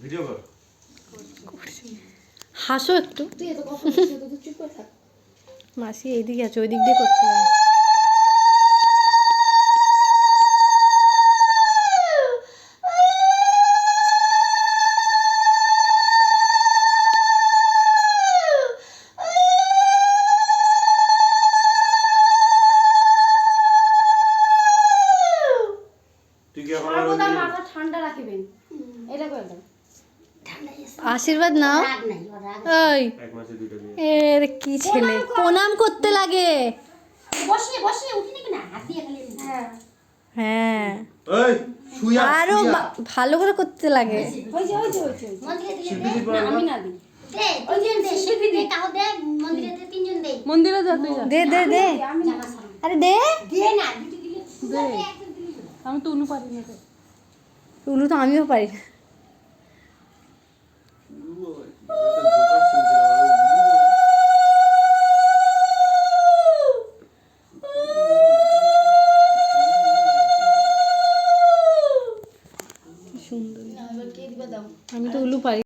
Video কর। হাসো একটু। তুই এত কথা বলছিস তো তুই চুপ করে থাক। মাসি এইদিকে আছে, ওই দিক দিয়ে করতে পারে। তুই কি এখন সর্বদা মাথা ঠান্ডা রাখবেন। এটা করে দাও। আশীর্বাদ নাও। রাগ নাই, ওর রাগ। ওই এক মাসে দুইটা বিয়ে। এর কি ছেলে, প্রণাম করতে লাগে। বসে বসে উঠিনি কিনা হাত দিয়ে খালি। হ্যাঁ। হ্যাঁ, এই শুয়া আরো শুয়া। ভালো করে করতে লাগে। হইছে। মন্দিরে দিলে শিল্পী দে, দিবো না আমরা। আমি না দিই। দে, ওই যে দে, শিল্পী দে, তাও দে, মন্দিরেতে তিনজন দে। মন্দিরে যা তুই যা। দে দে দে, আমি জামা সারা। আরে দে। দে না, দুটো দিলে। দে। একজন দিলে হলো। আমি তো উনু পারি না তো। উলু তো আমিও পারি না। একটা দোকান শুনছিলাম, সুন্দর। না, এবার কে দিবে দাও। আমি তো উলু পারি।